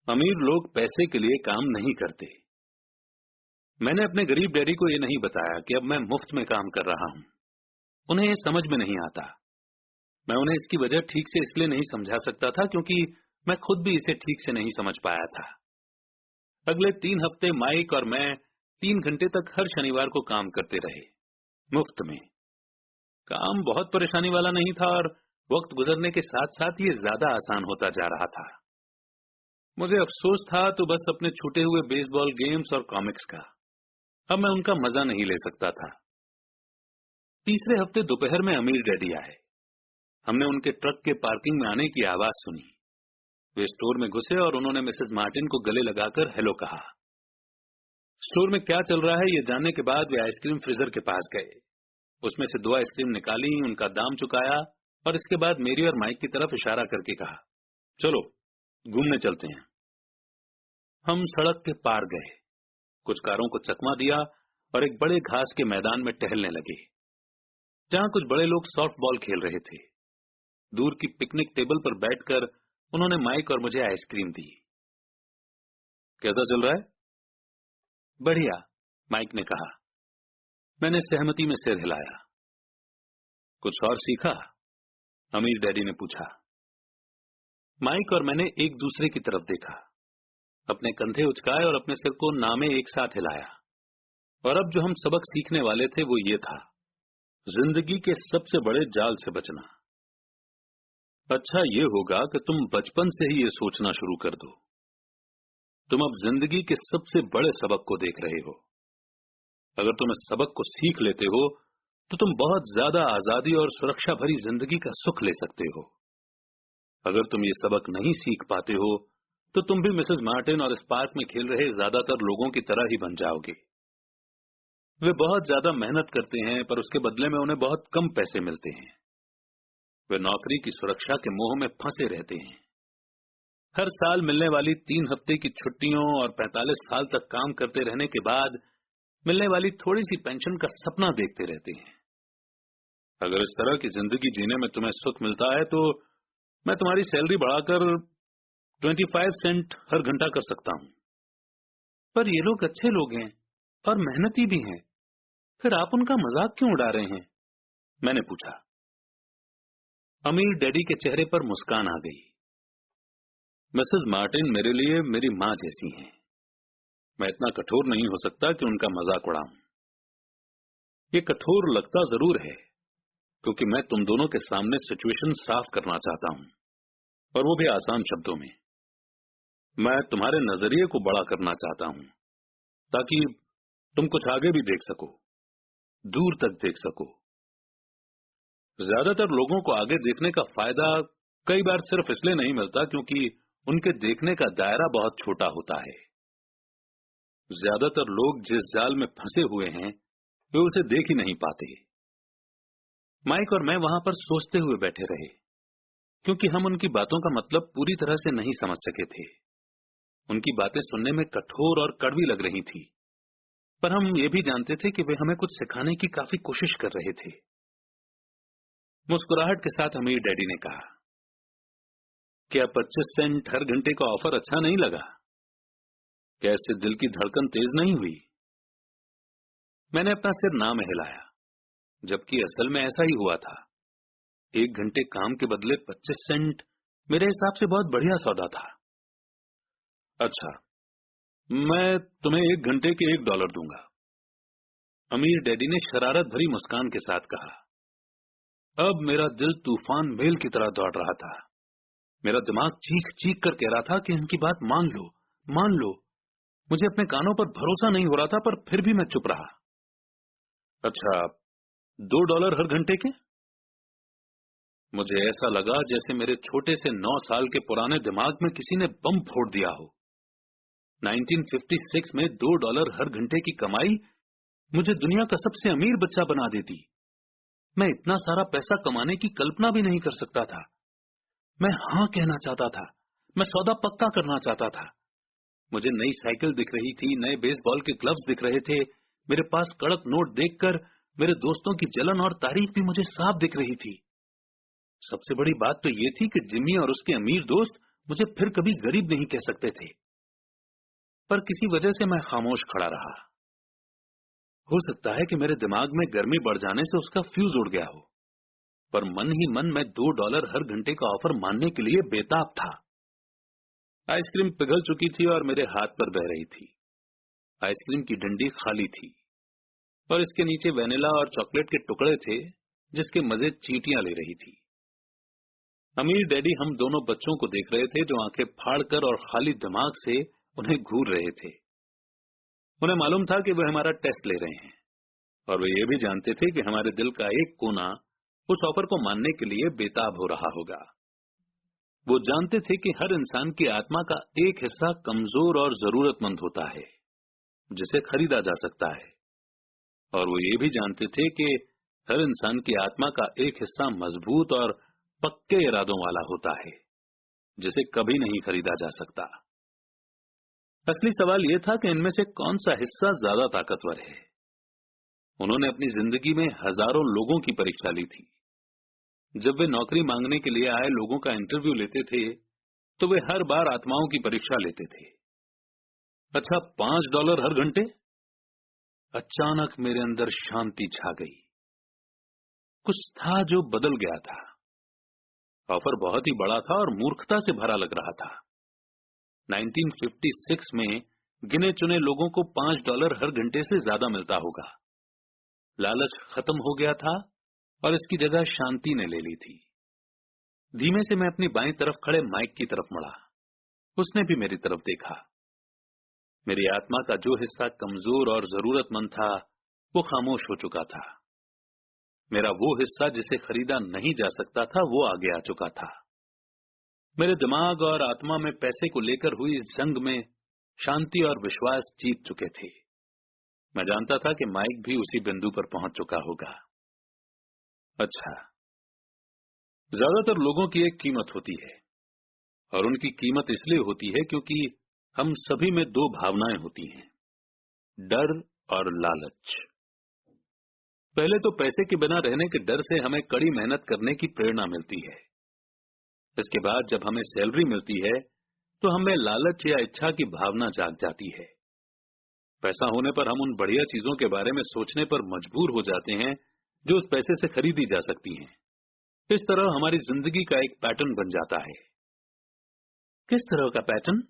अमीर लोग पैसे के लिए काम नहीं करते। मैंने अपने गरीब डैडी को यह नहीं बताया कि अब मैं मुफ्त में काम कर रहा हूं। उन्हें यह समझ में नहीं आता। मैं उन्हें इसकी वजह ठीक से इसलिए नहीं समझा सकता था क्योंकि मैं खुद भी इसे ठीक से नहीं समझ पाया था। अगले 3 हफ्ते माइक और मैं 3 घंटे तक हर शनिवार को काम करते रहे, मुफ्त में। काम बहुत परेशानी वाला नहीं था और वक्त गुजरने के साथ साथ ये ज्यादा आसान होता जा रहा था। मुझे अफसोस था तो बस अपने छूटे हुए बेसबॉल गेम्स और कॉमिक्स का। अब मैं उनका मजा नहीं ले सकता था। तीसरे हफ्ते दोपहर में अमीर डैडी आए। हमने उनके ट्रक के पार्किंग में आने की आवाज सुनी। वे स्टोर में घुसे और उन्होंने मिसेस मार्टिन को गले लगाकर हेलो कहा। स्टोर में क्या चल रहा है ये जानने के बाद वे आइसक्रीम फ्रीजर के पास गए। उसमें से 2 आइसक्रीम निकाली, उनका दाम चुकाया और इसके बाद मेरी और माइक की तरफ इशारा करके कहा, चलो घूमने चलते हैं। हम सड़क के पार गए, कुछ कारों को चकमा दिया और एक बड़े घास के मैदान में टहलने लगे, जहां कुछ बड़े लोग सॉफ्टबॉल खेल रहे थे। दूर की पिकनिक टेबल पर बैठकर उन्होंने माइक और मुझे आइसक्रीम दी। कैसा चल रहा है? बढ़िया, माइक ने कहा। मैंने सहमति में सिर हिलाया। कुछ और सीखा? अमीर डैडी ने पूछा। माइक और मैंने एक दूसरे की तरफ देखा, अपने कंधे उचकाए और अपने सिर को नामे एक साथ हिलाया। और अब जो हम सबक सीखने वाले थे वो ये था, जिंदगी के सबसे बड़े जाल से बचना। अच्छा ये होगा कि तुम बचपन से ही ये सोचना शुरू कर दो, तुम अब जिंदगी के सबसे बड़े सबक को देख रहे हो। अगर तुम इस सबक को सीख लेते हो तो तुम बहुत ज्यादा आजादी और सुरक्षा भरी जिंदगी का सुख ले सकते हो। अगर तुम ये सबक नहीं सीख पाते हो तो तुम भी मिसेस मार्टिन और इस पार्क में खेल रहे ज्यादातर लोगों की तरह ही बन जाओगे। वे बहुत ज्यादा मेहनत करते हैं पर उसके बदले में उन्हें बहुत कम पैसे मिलते हैं। वे नौकरी की सुरक्षा के मोह में फंसे रहते हैं। हर साल मिलने वाली 3 हफ्ते की छुट्टियों और 45 साल तक काम करते रहने के बाद मिलने वाली थोड़ी सी पेंशन का सपना देखते रहते हैं। अगर इस तरह की जिंदगी जीने में तुम्हें सुख मिलता है तो मैं तुम्हारी सैलरी बढ़ाकर 25 सेंट हर घंटा कर सकता हूं। पर ये लोग अच्छे लोग हैं और मेहनती भी हैं, फिर आप उनका मजाक क्यों उड़ा रहे हैं? मैंने पूछा। अमीर डैडी के चेहरे पर मुस्कान आ गई। मिसेस मार्टिन मेरे लिए मेरी मां जैसी हैं। मैं इतना कठोर नहीं हो सकता कि उनका मजाक उड़ाऊं। ये कठोर लगता जरूर है क्योंकि मैं तुम दोनों के सामने सिचुएशन साफ करना चाहता हूं, और वो भी आसान शब्दों में। मैं तुम्हारे नजरिए को बड़ा करना चाहता हूं ताकि तुम कुछ आगे भी देख सको, दूर तक देख सको। ज्यादातर लोगों को आगे देखने का फायदा कई बार सिर्फ इसलिए नहीं मिलता क्योंकि उनके देखने का दायरा बहुत छोटा होता है। ज्यादातर लोग जिस जाल में फंसे हुए हैं वे उसे देख ही नहीं पाते। माइक और मैं वहां पर सोचते हुए बैठे रहे क्योंकि हम उनकी बातों का मतलब पूरी तरह से नहीं समझ सके थे। उनकी बातें सुनने में कठोर और कड़वी लग रही थी, पर हम ये भी जानते थे कि वे हमें कुछ सिखाने की काफी कोशिश कर रहे थे। मुस्कुराहट के साथ अमीर डैडी ने कहा, क्या 25 सेंट हर घंटे का ऑफर अच्छा नहीं लगा? क्या इससे दिल की धड़कन तेज नहीं हुई? मैंने अपना सिर ना में हिलाया, जबकि असल में ऐसा ही हुआ था। 1 घंटे काम के बदले 25 सेंट मेरे हिसाब से बहुत बढ़िया सौदा था। अच्छा, मैं तुम्हें 1 घंटे के $1 दूंगा, अमीर डैडी ने शरारत भरी मुस्कान के साथ कहा। अब मेरा दिल तूफान मेल की तरह दौड़ रहा था। मेरा दिमाग चीख चीख कर कह रहा था कि इनकी बात मान लो, मान लो। मुझे अपने कानों पर भरोसा नहीं हो रहा था, पर फिर भी मैं चुप रहा। अच्छा, $2 हर घंटे के? मुझे ऐसा लगा जैसे मेरे छोटे से 9 साल के पुराने दिमाग में किसी ने बम फोड़ दिया हो। 1956 में $2 हर घंटे की कमाई मुझे दुनिया का सबसे अमीर बच्चा बना देती। मैं इतना सारा पैसा कमाने की कल्पना भी नहीं कर सकता था। मैं हां कहना चाहता था, मैं सौदा पक्का करना चाहता था। मुझे नई साइकिल दिख रही थी, नए बेसबॉल के ग्लव्स दिख रहे थे, मेरे पास कड़क नोट देखकर मेरे दोस्तों की जलन और तारीफ भी मुझे साफ दिख रही थी। सबसे बड़ी बात तो यह थी कि जिम्मी और उसके अमीर दोस्त मुझे फिर कभी गरीब नहीं कह सकते थे, पर किसी वजह से मैं खामोश खड़ा रहा। हो सकता है कि मेरे दिमाग में गर्मी बढ़ जाने से उसका फ्यूज उड़ गया हो, पर मन ही मन मैं $2 हर घंटे का ऑफर मानने के लिए बेताब था। आइसक्रीम पिघल चुकी थी और मेरे हाथ पर बह रही थी। आइसक्रीम की डंडी खाली थी और इसके नीचे वेनिला और चॉकलेट के टुकड़े थे जिसके मजे चींटियां ले रही थी। अमीर डैडी हम दोनों बच्चों को देख रहे थे जो आंखें फाड़कर और खाली दिमाग से उन्हें घूर रहे थे। उन्हें मालूम था कि वे हमारा टेस्ट ले रहे हैं और वे ये भी जानते थे कि हमारे दिल का एक कोना उस ऑफर को मानने के लिए बेताब हो रहा होगा। वो जानते थे कि हर इंसान की आत्मा का एक हिस्सा कमजोर और जरूरतमंद होता है जिसे खरीदा जा सकता है, और वो ये भी जानते थे कि हर इंसान की आत्मा का एक हिस्सा मजबूत और पक्के इरादों वाला होता है जिसे कभी नहीं खरीदा जा सकता। असली सवाल यह था कि इनमें से कौन सा हिस्सा ज्यादा ताकतवर है। उन्होंने अपनी जिंदगी में हजारों लोगों की परीक्षा ली थी। जब वे नौकरी मांगने के लिए आए लोगों का इंटरव्यू लेते थे तो वे हर बार आत्माओं की परीक्षा लेते थे। अच्छा, $5 हर घंटे? अचानक मेरे अंदर शांति छा गई। कुछ था जो बदल गया था। ऑफर बहुत ही बड़ा था और मूर्खता से भरा लग रहा था। 1956 में गिने चुने लोगों को $5 हर घंटे से ज्यादा मिलता होगा। लालच खत्म हो गया था और इसकी जगह शांति ने ले ली थी। धीमे से मैं अपनी बाईं तरफ खड़े माइक की तरफ मुड़ा। उसने भी मेरी तरफ देखा। मेरी आत्मा का जो हिस्सा कमजोर और जरूरतमंद था वो खामोश हो चुका था। मेरा वो हिस्सा जिसे खरीदा नहीं जा सकता था वो आगे आ चुका था। मेरे दिमाग और आत्मा में पैसे को लेकर हुई इस जंग में शांति और विश्वास जीत चुके थे। मैं जानता था कि माइक भी उसी बिंदु पर पहुंच चुका होगा। अच्छा, ज्यादातर लोगों की एक कीमत होती है और उनकी कीमत इसलिए होती है क्योंकि हम सभी में दो भावनाएं होती हैं, डर और लालच। पहले तो पैसे के बिना रहने के डर से हमें कड़ी मेहनत करने की प्रेरणा मिलती है। इसके बाद जब हमें सैलरी मिलती है तो हमें लालच या इच्छा की भावना जाग जाती है। पैसा होने पर हम उन बढ़िया चीजों के बारे में सोचने पर मजबूर हो जाते हैं जो उस पैसे से खरीदी जा सकती हैं। इस तरह हमारी जिंदगी का एक पैटर्न बन जाता है। किस तरह का पैटर्न?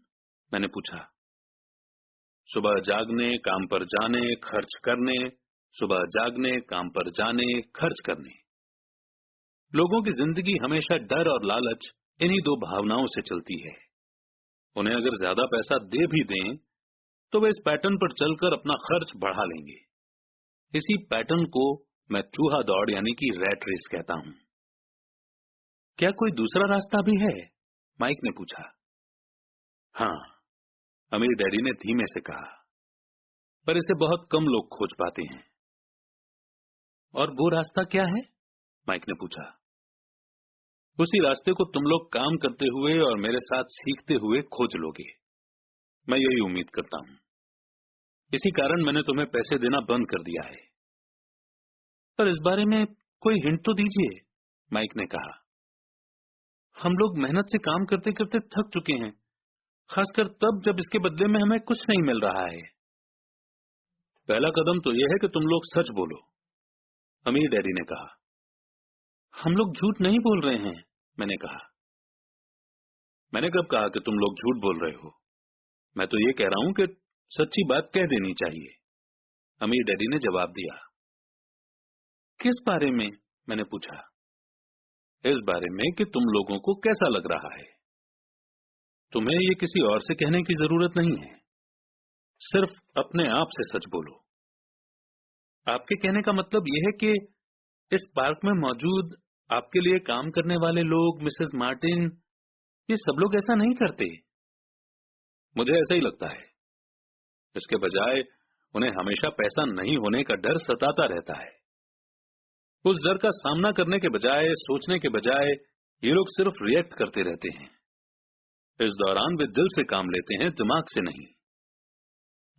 मैंने पूछा। सुबह जागने, काम पर जाने, खर्च करने, सुबह जागने, काम पर जाने, खर्च करने। लोगों की जिंदगी हमेशा डर और लालच इन्हीं दो भावनाओं से चलती है। उन्हें अगर ज्यादा पैसा दे भी दें तो वे इस पैटर्न पर चलकर अपना खर्च बढ़ा लेंगे। इसी पैटर्न को मैं चूहा दौड़ यानी कि रैट रेस कहता हूं। क्या कोई दूसरा रास्ता भी है? माइक ने पूछा। हां, अमीर डैडी ने धीमे से कहा, पर इसे बहुत कम लोग खोज पाते हैं। और वो रास्ता क्या है? माइक ने पूछा। उसी रास्ते को तुम लोग काम करते हुए और मेरे साथ सीखते हुए खोज लोगे। मैं यही उम्मीद करता हूं। इसी कारण मैंने तुम्हें पैसे देना बंद कर दिया है। पर इस बारे में कोई हिंट तो दीजिए, माइक ने कहा। हम लोग मेहनत से काम करते करते थक चुके हैं, खासकर तब जब इसके बदले में हमें कुछ नहीं मिल रहा है। पहला कदम तो यह है कि तुम लोग सच बोलो, अमीर डैडी ने कहा। हम लोग झूठ नहीं बोल रहे हैं, मैंने कहा। मैंने कब कहा कि तुम लोग झूठ बोल रहे हो? मैं तो ये कह रहा हूं कि सच्ची बात कह देनी चाहिए, अमीर डैडी ने जवाब दिया। किस बारे में? मैंने पूछा। इस बारे में कि तुम लोगों को कैसा लग रहा है। तुम्हें ये किसी और से कहने की जरूरत नहीं है, सिर्फ अपने आप से सच बोलो। आपके कहने का मतलब यह है कि इस पार्क में मौजूद आपके लिए काम करने वाले लोग, मिसेस मार्टिन, ये सब लोग ऐसा नहीं करते। मुझे ऐसा ही लगता है। इसके बजाय उन्हें हमेशा पैसा नहीं होने का डर सताता रहता है। उस डर का सामना करने के बजाय, सोचने के बजाय, ये लोग सिर्फ रिएक्ट करते रहते हैं। इस दौरान वे दिल से काम लेते हैं, दिमाग से नहीं।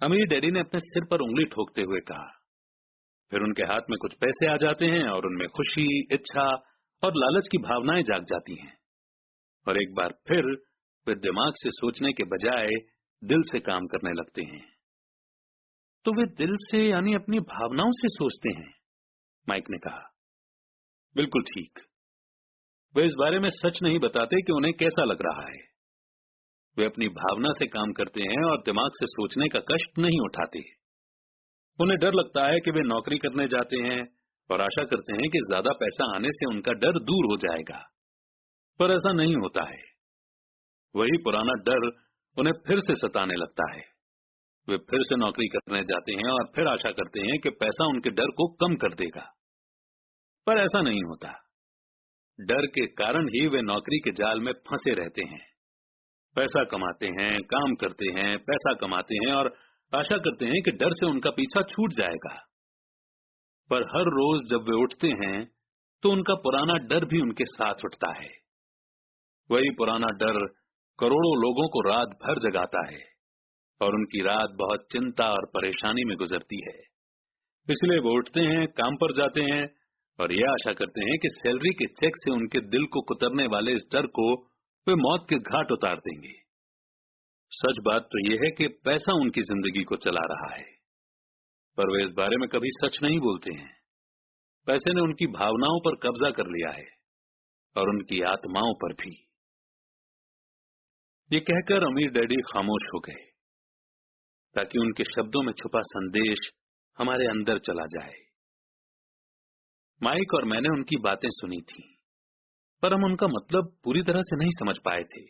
अमीर डैडी ने अपने सिर पर उंगली ठोकते हुए कहा। फिर उनके हाथ में कुछ पैसे आ जाते हैं और उनमें खुशी, इच्छा और लालच की भावनाएं जाग जाती हैं। और एक बार फिर वे दिमाग से सोचने के बजाय दिल से काम करने लगते हैं। तो वे दिल से यानी अपनी भावनाओं से सोचते हैं, माइक ने कहा। बिल्कुल ठीक। वे इस बारे में सच नहीं बताते कि उन्हें कैसा लग रहा है। वे अपनी भावना से काम करते हैं और दिमाग से सोचने का कष्ट नहीं उठाते। उन्हें डर लगता है कि वे नौकरी करने जाते हैं और आशा करते हैं कि ज्यादा पैसा आने से उनका डर दूर हो जाएगा, पर ऐसा नहीं होता है। वही पुराना डर उन्हें फिर से सताने लगता है। वे फिर से नौकरी करने जाते हैं और फिर आशा करते हैं कि पैसा उनके डर को कम कर देगा, पर ऐसा नहीं होता। डर के कारण ही वे नौकरी के जाल में फंसे रहते हैं। पैसा कमाते हैं, काम करते हैं, पैसा कमाते हैं और आशा करते हैं कि डर से उनका पीछा छूट जाएगा। पर हर रोज जब वे उठते हैं तो उनका पुराना डर भी उनके साथ उठता है। वही पुराना डर करोड़ों लोगों को रात भर जगाता है और उनकी रात बहुत चिंता और परेशानी में गुजरती है। इसलिए वो उठते हैं, काम पर जाते हैं और यह आशा करते हैं कि सैलरी के चेक से उनके दिल को कुतरने वाले इस डर को वे मौत के घाट उतार देंगे। सच बात तो यह है कि पैसा उनकी जिंदगी को चला रहा है, पर वे इस बारे में कभी सच नहीं बोलते हैं। पैसे ने उनकी भावनाओं पर कब्जा कर लिया है और उनकी आत्माओं पर भी। ये कहकर अमीर डैडी खामोश हो गए ताकि उनके शब्दों में छुपा संदेश हमारे अंदर चला जाए। माइक और मैंने उनकी बातें सुनी थी, पर हम उनका मतलब पूरी तरह से नहीं समझ पाए थे।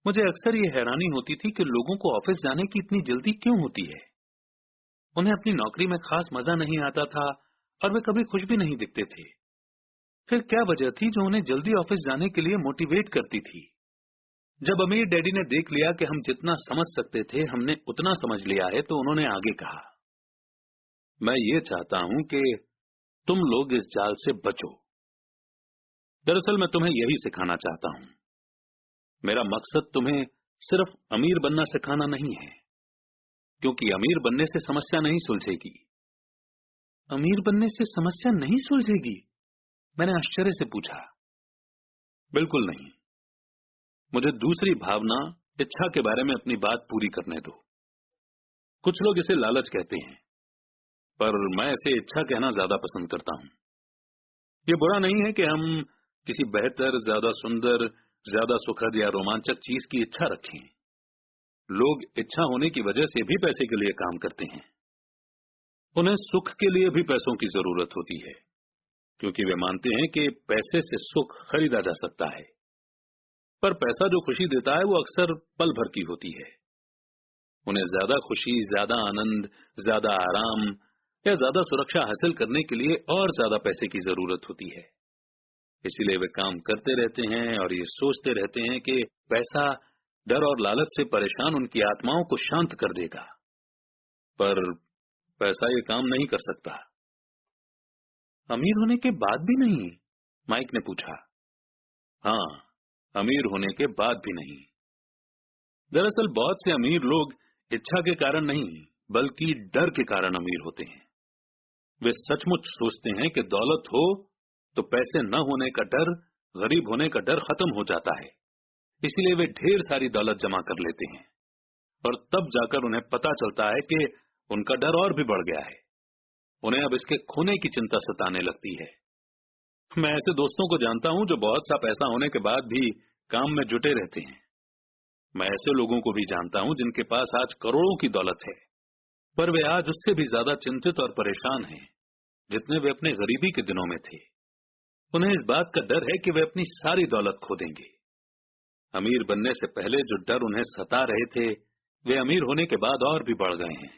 मुझे अक्सर ये हैरानी होती थी कि लोगों को ऑफिस जाने की इतनी जल्दी क्यों होती है। उन्हें अपनी नौकरी में खास मजा नहीं आता था और वे कभी खुश भी नहीं दिखते थे। फिर क्या वजह थी जो उन्हें जल्दी ऑफिस जाने के लिए मोटिवेट करती थी? जब अमीर डैडी ने देख लिया कि हम जितना समझ सकते थे हमने उतना समझ लिया है, तो उन्होंने आगे कहा, मैं ये चाहता हूं कि तुम लोग इस जाल से बचो। दरअसल मैं तुम्हें यही सिखाना चाहता हूं। मेरा मकसद तुम्हें सिर्फ अमीर बनना सिखाना नहीं है, क्योंकि अमीर बनने से समस्या नहीं सुलझेगी। अमीर बनने से समस्या नहीं सुलझेगी? मैंने आश्चर्य से पूछा। बिल्कुल नहीं। मुझे दूसरी भावना, इच्छा के बारे में अपनी बात पूरी करने दो। कुछ लोग इसे लालच कहते हैं, पर मैं इसे इच्छा कहना ज्यादा पसंद करता हूं। यह बुरा नहीं है कि हम किसी बेहतर, ज्यादा सुंदर, ज्यादा सुखद या रोमांचक चीज की इच्छा रखें। लोग इच्छा होने की वजह से भी पैसे के लिए काम करते हैं। उन्हें सुख के लिए भी पैसों की जरूरत होती है, क्योंकि वे मानते हैं कि पैसे से सुख खरीदा जा सकता है। पर पैसा जो खुशी देता है वो अक्सर पल भर की होती है। उन्हें ज्यादा खुशी, ज्यादा आनंद, ज्यादा आराम या ज्यादा सुरक्षा हासिल करने के लिए और ज्यादा पैसे की जरूरत होती है। इसीलिए वे काम करते रहते हैं और ये सोचते रहते हैं कि पैसा डर और लालच से परेशान उनकी आत्माओं को शांत कर देगा। पर पैसा ये काम नहीं कर सकता। अमीर होने के बाद भी नहीं? माइक ने पूछा। हाँ, अमीर होने के बाद भी नहीं। दरअसल बहुत से अमीर लोग इच्छा के कारण नहीं, बल्कि डर के कारण अमीर होते हैं। वे सचमुच सोचते हैं कि दौलत हो तो पैसे न होने का डर, गरीब होने का डर खत्म हो जाता है। इसलिए वे ढेर सारी दौलत जमा कर लेते हैं और तब जाकर उन्हें पता चलता है कि उनका डर और भी बढ़ गया है। उन्हें अब इसके खोने की चिंता सताने लगती है। मैं ऐसे दोस्तों को जानता हूं जो बहुत सा पैसा होने के बाद भी काम में जुटे रहते हैं। मैं ऐसे लोगों को भी जानता हूं जिनके पास आज करोड़ों की दौलत है, पर वे आज उससे भी ज्यादा चिंतित और परेशान हैं जितने वे अपने गरीबी के दिनों में थे। उन्हें इस बात का डर है कि वे अपनी सारी दौलत खो देंगे। अमीर बनने से पहले जो डर उन्हें सता रहे थे, वे अमीर होने के बाद और भी बढ़ गए हैं।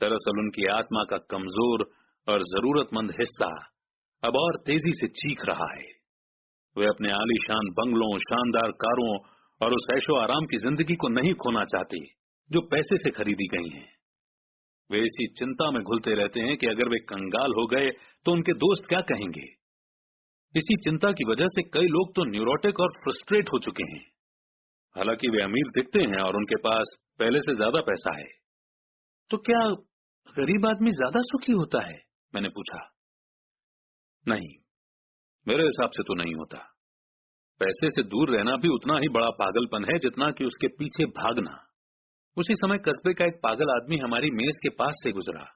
दरअसल उनकी आत्मा का कमजोर और जरूरतमंद हिस्सा अब और तेजी से चीख रहा है। वे अपने आलीशान बंगलों, शानदार कारों और उस ऐशो आराम की जिंदगी को नहीं खोना चाहते जो पैसे से खरीदी गई हैं। वे इसी चिंता में घुलते रहते हैं कि अगर वे कंगाल हो गए तो उनके दोस्त क्या कहेंगे। इसी चिंता की वजह से कई लोग तो न्यूरोटिक और फ्रस्ट्रेट हो चुके हैं। हालांकि वे अमीर दिखते हैं और उनके पास पहले से ज्यादा पैसा है। तो क्या गरीब आदमी ज्यादा सुखी होता है? मैंने पूछा। नहीं, मेरे हिसाब से तो नहीं होता। पैसे से दूर रहना भी उतना ही बड़ा पागलपन है जितना कि उसके पीछे भागना। उसी समय कस्बे का एक पागल आदमी हमारी मेज के पास से गुजरा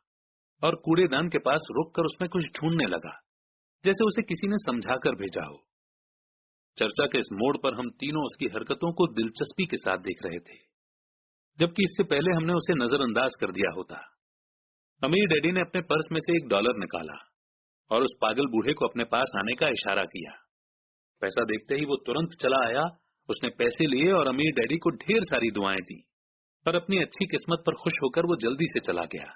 और कूड़ेदान के पास रुककर उसमें कुछ ढूंढने लगा, जैसे उसे किसी ने समझाकर भेजा हो। चर्चा के इस मोड़ पर हम तीनों उसकी हरकतों को दिलचस्पी के साथ देख रहे थे, जबकि इससे पहले हमने उसे नजरअंदाज कर दिया होता। अमीर डैडी ने अपने पर्स में से $1 निकाला और उस पागल बूढ़े को अपने पास आने का इशारा किया। पैसा देखते ही वो तुरंत चला आया। उसने पैसे लिए और अमीर डैडी को ढेर सारी दुआएं दी, पर अपनी अच्छी किस्मत पर खुश होकर वो जल्दी से चला गया।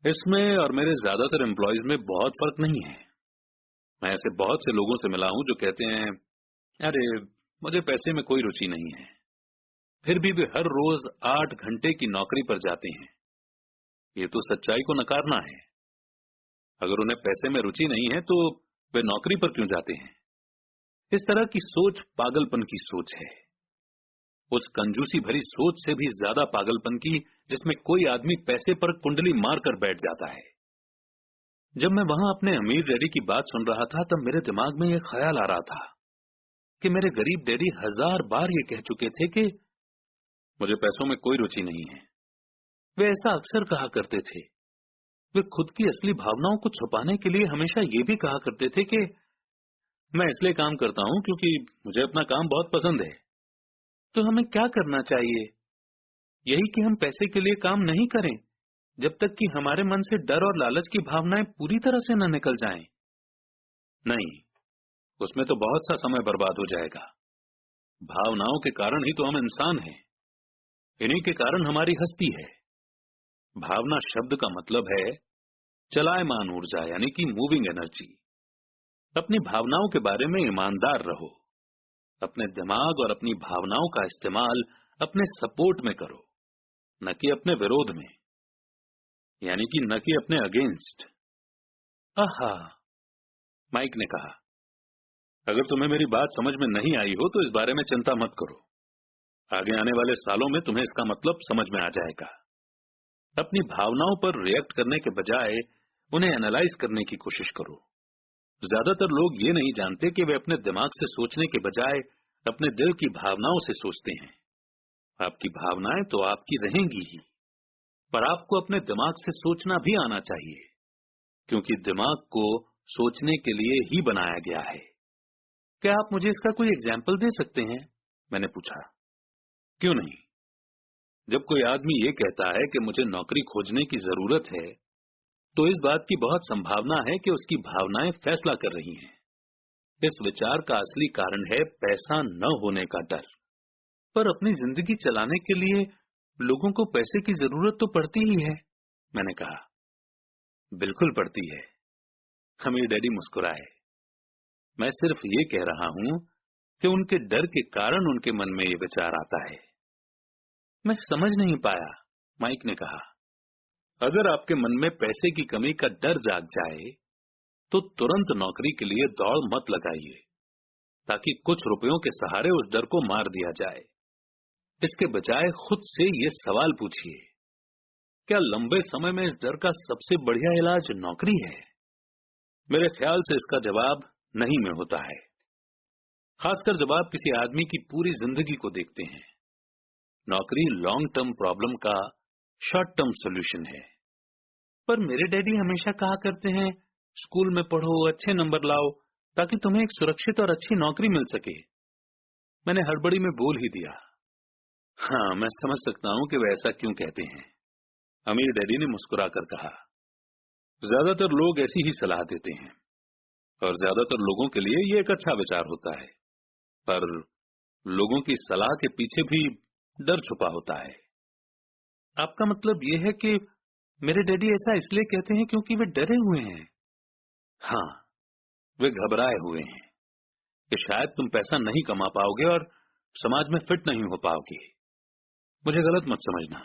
इसमें और मेरे ज्यादातर एम्प्लॉयज में बहुत फर्क नहीं है। मैं ऐसे बहुत से लोगों से मिला हूं जो कहते हैं, अरे मुझे पैसे में कोई रुचि नहीं है, फिर भी वे हर रोज 8 घंटे की नौकरी पर जाते हैं। ये तो सच्चाई को नकारना है। अगर उन्हें पैसे में रुचि नहीं है तो वे नौकरी पर क्यों जाते हैं? इस तरह की सोच पागलपन की सोच है, उस कंजूसी भरी सोच से भी ज्यादा पागलपन की जिसमें कोई आदमी पैसे पर कुंडली मारकर बैठ जाता है। जब मैं वहां अपने अमीर डैडी की बात सुन रहा था तब मेरे दिमाग में यह ख्याल आ रहा था कि मेरे गरीब डैडी 1000 बार ये कह चुके थे कि मुझे पैसों में कोई रुचि नहीं है। वे ऐसा अक्सर कहा करते थे। वे खुद की असली भावनाओं को छुपाने के लिए हमेशा ये भी कहा करते थे कि मैं इसलिए काम करता हूं क्योंकि मुझे अपना काम बहुत पसंद है। तो हमें क्या करना चाहिए? यही कि हम पैसे के लिए काम नहीं करें जब तक कि हमारे मन से डर और लालच की भावनाएं पूरी तरह से न निकल जाएं। नहीं, उसमें तो बहुत सा समय बर्बाद हो जाएगा। भावनाओं के कारण ही तो हम इंसान हैं, इन्हीं के कारण हमारी हस्ती है। भावना शब्द का मतलब है चलायमान ऊर्जा, यानी कि मूविंग एनर्जी। अपनी भावनाओं के बारे में ईमानदार रहो। अपने दिमाग और अपनी भावनाओं का इस्तेमाल अपने सपोर्ट में करो, न कि अपने विरोध में, यानी कि न कि अपने अगेंस्ट। आहा, माइक ने कहा, अगर तुम्हें मेरी बात समझ में नहीं आई हो तो इस बारे में चिंता मत करो। आगे आने वाले सालों में तुम्हें इसका मतलब समझ में आ जाएगा। अपनी भावनाओं पर रिएक्ट करने के बजाय उन्हें एनालाइज करने की कोशिश करो। ज्यादातर लोग ये नहीं जानते कि वे अपने दिमाग से सोचने के बजाय अपने दिल की भावनाओं से सोचते हैं। आपकी भावनाएं तो आपकी रहेंगी ही, पर आपको अपने दिमाग से सोचना भी आना चाहिए, क्योंकि दिमाग को सोचने के लिए ही बनाया गया है। क्या आप मुझे इसका कोई एग्जाम्पल दे सकते हैं? मैंने पूछा। क्यों नहीं? जब कोई आदमी ये कहता है कि मुझे नौकरी खोजने की जरूरत है, तो इस बात की बहुत संभावना है कि उसकी भावनाएं फैसला कर रही हैं। इस विचार का असली कारण है पैसा न होने का डर। पर अपनी जिंदगी चलाने के लिए लोगों को पैसे की जरूरत तो पड़ती ही है, मैंने कहा। बिल्कुल पड़ती है। अमीर डैडी मुस्कुराए। मैं सिर्फ ये कह रहा हूं कि उनके डर के कारण उनके मन में ये विचार आता है। मैं समझ नहीं पाया, माइक ने कहा। अगर आपके मन में पैसे की कमी का डर जाग जाए तो तुरंत नौकरी के लिए दौड़ मत लगाइए, ताकि कुछ रुपयों के सहारे उस डर को मार दिया जाए। इसके बजाय खुद से ये सवाल पूछिए, क्या लंबे समय में इस डर का सबसे बढ़िया इलाज नौकरी है? मेरे ख्याल से इसका जवाब नहीं में होता है, खासकर जब आप किसी आदमी की पूरी जिंदगी को देखते हैं। नौकरी लॉन्ग टर्म प्रॉब्लम का शॉर्ट टर्म सॉल्यूशन है। पर मेरे डैडी हमेशा कहा करते हैं, स्कूल में पढ़ो, अच्छे नंबर लाओ, ताकि तुम्हें एक सुरक्षित और अच्छी नौकरी मिल सके। मैंने हड़बड़ी में बोल ही दिया। हाँ, मैं समझ सकता हूं कि वे ऐसा क्यों कहते हैं। अमीर डैडी ने मुस्कुराकर कहा, ज्यादातर लोग ऐसी ही सलाह देते हैं और ज्यादातर लोगों के लिए ये एक अच्छा विचार होता है, पर लोगों की सलाह के पीछे भी डर छुपा होता है। आपका मतलब यह है कि मेरे डैडी ऐसा इसलिए कहते हैं क्योंकि वे डरे हुए हैं? हाँ, वे घबराए हुए हैं कि शायद तुम पैसा नहीं कमा पाओगे और समाज में फिट नहीं हो पाओगे। मुझे गलत मत समझना,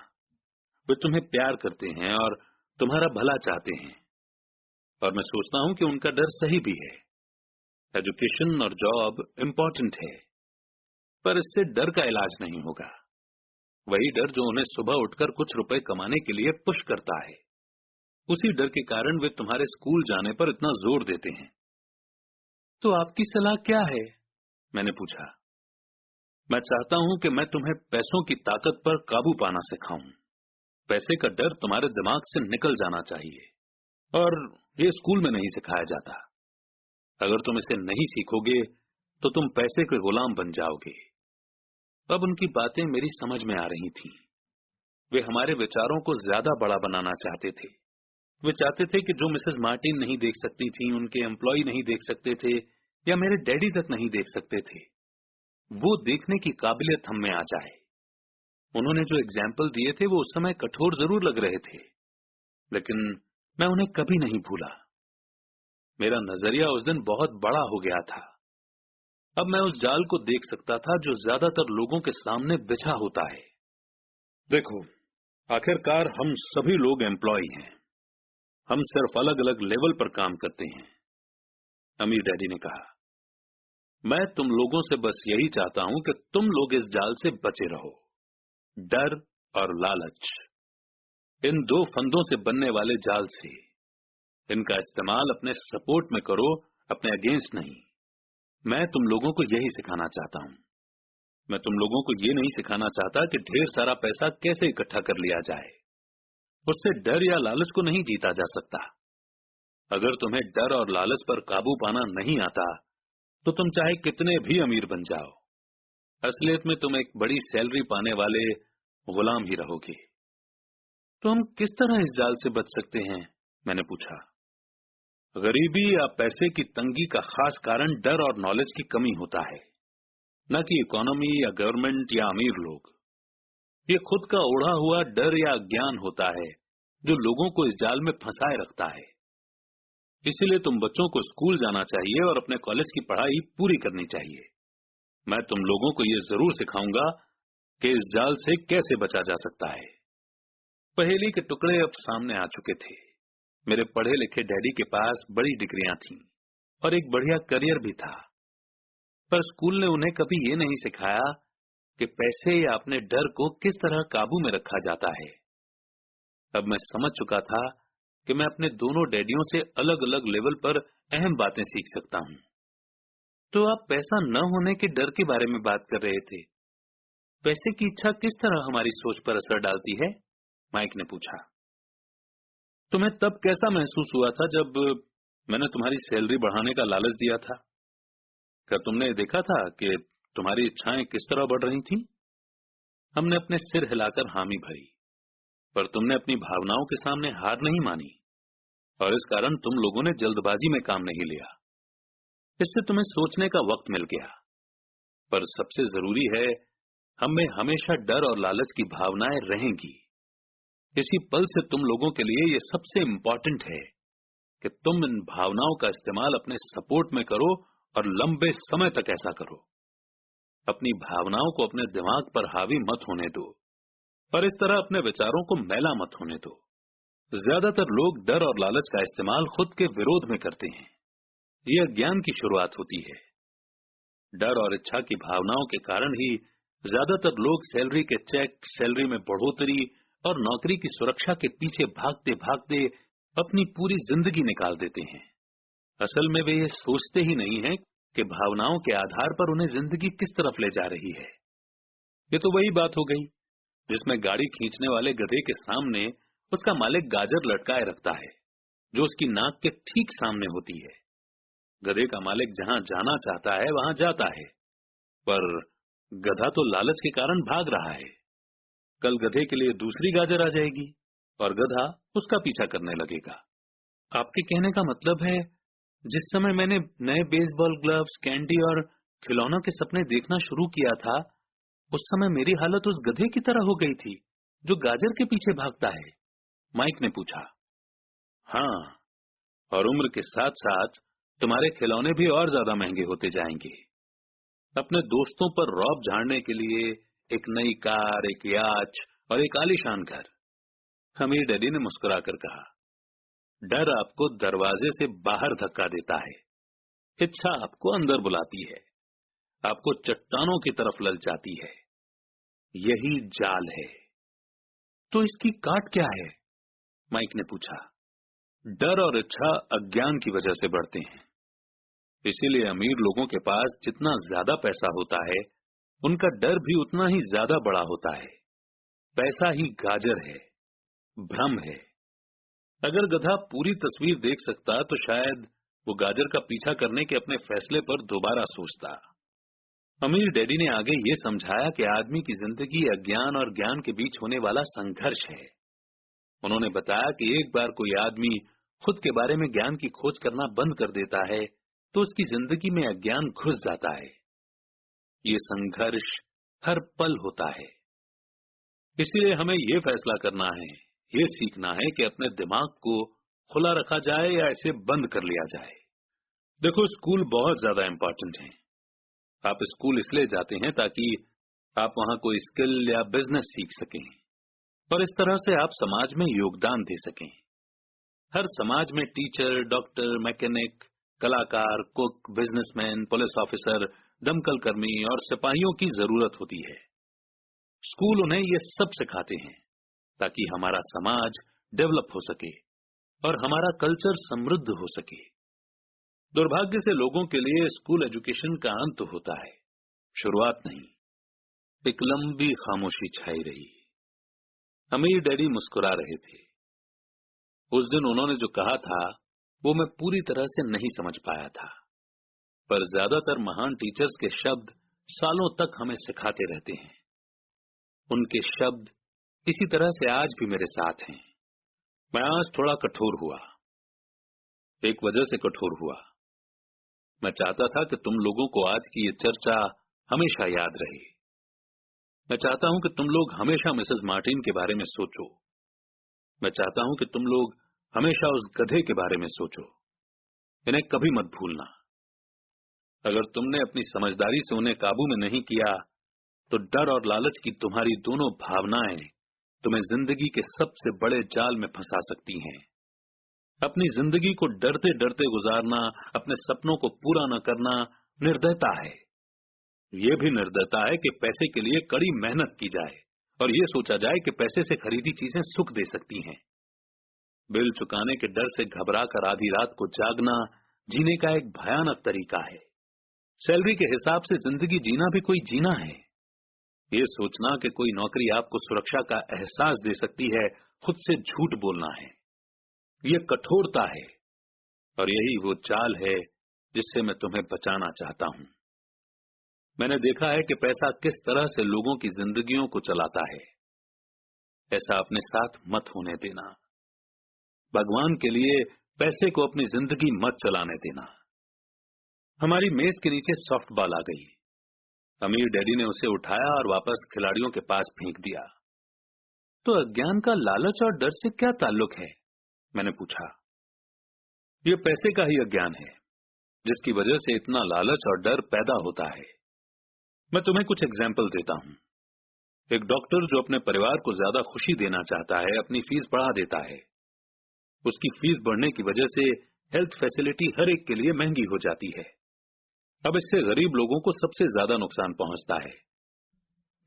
वे तुम्हें प्यार करते हैं और तुम्हारा भला चाहते हैं, और मैं सोचता हूं कि उनका डर सही भी है। एजुकेशन और जॉब इंपॉर्टेंट है, पर इससे डर का इलाज नहीं होगा। वही डर जो उन्हें सुबह उठकर कुछ रुपए कमाने के लिए पुश करता है, उसी डर के कारण वे तुम्हारे स्कूल जाने पर इतना जोर देते हैं। तो आपकी सलाह क्या है? मैंने पूछा। मैं चाहता हूं कि मैं तुम्हें पैसों की ताकत पर काबू पाना सिखाऊं। पैसे का डर तुम्हारे दिमाग से निकल जाना चाहिए, और ये स्कूल में नहीं सिखाया जाता। अगर तुम इसे नहीं सीखोगे तो तुम पैसे के गुलाम बन जाओगे। अब उनकी बातें मेरी समझ में आ रही थीं। वे हमारे विचारों को ज्यादा बड़ा बनाना चाहते थे। वे चाहते थे कि जो मिसेस मार्टिन नहीं देख सकती थी, उनके एम्प्लॉय नहीं देख सकते थे, या मेरे डैडी तक नहीं देख सकते थे, वो देखने की काबिलियत हम में आ जाए। उन्होंने जो एग्जाम्पल दिए थे वो उस समय कठोर जरूर लग रहे थे, लेकिन मैं उन्हें कभी नहीं भूला। मेरा नजरिया उस दिन बहुत बड़ा हो गया था। अब मैं उस जाल को देख सकता था जो ज्यादातर लोगों के सामने बिछा होता है। देखो, आखिरकार हम सभी लोग एम्प्लॉय हैं। हम सिर्फ अलग अलग लेवल पर काम करते हैं, अमीर डैडी ने कहा। मैं तुम लोगों से बस यही चाहता हूं कि तुम लोग इस जाल से बचे रहो। डर और लालच, इन दो फंदों से बनने वाले जाल से। इनका इस्तेमाल अपने सपोर्ट में करो, अपने अगेंस्ट नहीं। मैं तुम लोगों को यही सिखाना चाहता हूं। मैं तुम लोगों को ये नहीं सिखाना चाहता कि ढेर सारा पैसा कैसे इकट्ठा कर लिया जाए। उससे डर या लालच को नहीं जीता जा सकता। अगर तुम्हें डर और लालच पर काबू पाना नहीं आता तो तुम चाहे कितने भी अमीर बन जाओ, असलियत में तुम एक बड़ी सैलरी पाने वाले गुलाम ही रहोगे। तो हम किस तरह इस जाल से बच सकते हैं? मैंने पूछा। गरीबी या पैसे की तंगी का खास कारण डर और नॉलेज की कमी होता है, न कि इकोनॉमी या गवर्नमेंट या अमीर लोग। ये खुद का ओढ़ा हुआ डर या ज्ञान होता है जो लोगों को इस जाल में फंसाए रखता है। इसीलिए तुम बच्चों को स्कूल जाना चाहिए और अपने कॉलेज की पढ़ाई पूरी करनी चाहिए। मैं तुम लोगों को ये जरूर सिखाऊंगा कि इस जाल से कैसे बचा जा सकता है। पहेली के टुकड़े अब सामने आ चुके थे। मेरे पढ़े लिखे डैडी के पास बड़ी डिग्रियां थीं और एक बढ़िया करियर भी था, पर स्कूल ने उन्हें कभी ये नहीं सिखाया कि पैसे या अपने डर को किस तरह काबू में रखा जाता है। अब मैं समझ चुका था कि मैं अपने दोनों डैडियों से अलग अलग लेवल पर अहम बातें सीख सकता हूं। तो आप पैसा न होने के डर के बारे में बात कर रहे थे। पैसे की इच्छा किस तरह हमारी सोच पर असर डालती है? माइक ने पूछा। तुम्हें तब कैसा महसूस हुआ था जब मैंने तुम्हारी सैलरी बढ़ाने का लालच दिया था? क्या तुमने देखा था कि तुम्हारी इच्छाएं किस तरह बढ़ रही थीं? हमने अपने सिर हिलाकर हामी भरी, पर तुमने अपनी भावनाओं के सामने हार नहीं मानी, और इस कारण तुम लोगों ने जल्दबाजी में काम नहीं लिया। इससे तुम्हें सोचने का वक्त मिल गया। पर सबसे जरूरी है, हमें हमेशा डर और लालच की भावनाएं रहेंगी। इसी पल से तुम लोगों के लिए यह सबसे इंपॉर्टेंट है कि तुम इन भावनाओं का इस्तेमाल अपने सपोर्ट में करो, और लंबे समय तक ऐसा करो। अपनी भावनाओं को अपने दिमाग पर हावी मत होने दो, और इस तरह अपने विचारों को मैला मत होने दो। ज्यादातर लोग डर और लालच का इस्तेमाल खुद के विरोध में करते हैं। यह अज्ञान की शुरुआत होती है। डर और इच्छा की भावनाओं के कारण ही ज्यादातर लोग सैलरी के चेक, सैलरी में बढ़ोतरी और नौकरी की सुरक्षा के पीछे भागते भागते अपनी पूरी जिंदगी निकाल देते हैं। असल में वे ये सोचते ही नहीं हैं कि भावनाओं के आधार पर उन्हें जिंदगी किस तरफ ले जा रही है। ये तो वही बात हो गई जिसमें गाड़ी खींचने वाले गधे के सामने उसका मालिक गाजर लटकाए रखता है, जो उसकी नाक के ठीक सामने होती है। गधे का मालिक जहां जाना चाहता है वहां जाता है, पर गधा तो लालच के कारण भाग रहा है। कल गधे के लिए दूसरी गाजर आ जाएगी और गधा उसका पीछा करने लगेगा। आपके कहने का मतलब है, जिस समय मैंने नए बेसबॉल ग्लव्स, कैंडी और खिलौनों के सपने देखना शुरू किया था, उस समय मेरी हालत उस गधे की तरह हो गई थी जो गाजर के पीछे भागता है? माइक ने पूछा। हाँ, और उम्र के साथ साथ तुम्हारे खिलौने भी और ज्यादा महंगे होते जाएंगे। अपने दोस्तों पर रौब झाड़ने के लिए एक नई कार, एक याच और एक आलीशान घर। अमीर डैडी ने मुस्कुराकर कहा। डर आपको दरवाजे से बाहर धक्का देता है, इच्छा आपको अंदर बुलाती है, आपको चट्टानों की तरफ ललचाती है। यही जाल है। तो इसकी काट क्या है? माइक ने पूछा। डर और इच्छा अज्ञान की वजह से बढ़ते हैं। इसीलिए अमीर लोगों के पास जितना ज्यादा पैसा होता है, उनका डर भी उतना ही ज्यादा बड़ा होता है। पैसा ही गाजर है, भ्रम है। अगर गधा पूरी तस्वीर देख सकता तो शायद वो गाजर का पीछा करने के अपने फैसले पर दोबारा सोचता। अमीर डैडी ने आगे ये समझाया कि आदमी की जिंदगी अज्ञान और ज्ञान के बीच होने वाला संघर्ष है। उन्होंने बताया कि एक बार कोई आदमी खुद के बारे में ज्ञान की खोज करना बंद कर देता है तो उसकी जिंदगी में अज्ञान घुस जाता है। ये संघर्ष हर पल होता है। इसलिए हमें ये फैसला करना है, ये सीखना है कि अपने दिमाग को खुला रखा जाए या इसे बंद कर लिया जाए। देखो, स्कूल बहुत ज्यादा इंपॉर्टेंट है। आप स्कूल इसलिए जाते हैं ताकि आप वहां कोई स्किल या बिजनेस सीख सकें और इस तरह से आप समाज में योगदान दे सकें। हर समाज में टीचर, डॉक्टर, मैकेनिक, कलाकार, कुक, बिजनेसमैन, पुलिस ऑफिसर, दमकल कर्मी और सिपाहियों की जरूरत होती है। स्कूल उन्हें ये सब सिखाते हैं ताकि हमारा समाज डेवलप हो सके और हमारा कल्चर समृद्ध हो सके। दुर्भाग्य से लोगों के लिए स्कूल एजुकेशन का अंत होता है, शुरुआत नहीं। एक लंबी खामोशी छाई रही। अमीर डैडी मुस्कुरा रहे थे। उस दिन उन्होंने जो कहा था वो मैं पूरी तरह से नहीं समझ पाया था, पर ज्यादातर महान टीचर्स के शब्द सालों तक हमें सिखाते रहते हैं। उनके शब्द इसी तरह से आज भी मेरे साथ हैं। मैं आज थोड़ा कठोर हुआ। एक वजह से कठोर हुआ। मैं चाहता था कि तुम लोगों को आज की ये चर्चा हमेशा याद रहे। मैं चाहता हूं कि तुम लोग हमेशा मिसेस मार्टिन के बारे में सोचो। मैं चाहता हूं कि तुम लोग हमेशा उस गधे के बारे में सोचो। इन्हें कभी मत भूलना। अगर तुमने अपनी समझदारी से उन्हें काबू में नहीं किया तो डर और लालच की तुम्हारी दोनों भावनाएं तुम्हें जिंदगी के सबसे बड़े जाल में फंसा सकती हैं। अपनी जिंदगी को डरते डरते गुजारना, अपने सपनों को पूरा न करना निर्दयता है। यह भी निर्दयता है कि पैसे के लिए कड़ी मेहनत की जाए और यह सोचा जाए कि पैसे से खरीदी चीजें सुख दे सकती हैं। बिल चुकाने के डर से घबराकर आधी रात को जागना जीने का एक भयानक तरीका है। सैलरी के हिसाब से जिंदगी जीना भी कोई जीना है। ये सोचना कि कोई नौकरी आपको सुरक्षा का एहसास दे सकती है, खुद से झूठ बोलना है। यह कठोरता है और यही वो चाल है जिससे मैं तुम्हें बचाना चाहता हूं। मैंने देखा है कि पैसा किस तरह से लोगों की जिंदगियों को चलाता है। ऐसा अपने साथ मत होने देना। भगवान के लिए पैसे को अपनी जिंदगी मत चलाने देना। हमारी मेज के नीचे सॉफ्ट बॉल आ गई। अमीर डैडी ने उसे उठाया और वापस खिलाड़ियों के पास फेंक दिया। तो अज्ञान का लालच और डर से क्या ताल्लुक है? मैंने पूछा। यह पैसे का ही अज्ञान है जिसकी वजह से इतना लालच और डर पैदा होता है। मैं तुम्हें कुछ एग्जाम्पल देता हूं। एक डॉक्टर जो अपने परिवार को ज्यादा खुशी देना चाहता है, अपनी फीस बढ़ा देता है। उसकी फीस बढ़ने की वजह से हेल्थ फैसिलिटी हर एक के लिए महंगी हो जाती है। अब इससे गरीब लोगों को सबसे ज्यादा नुकसान पहुंचता है।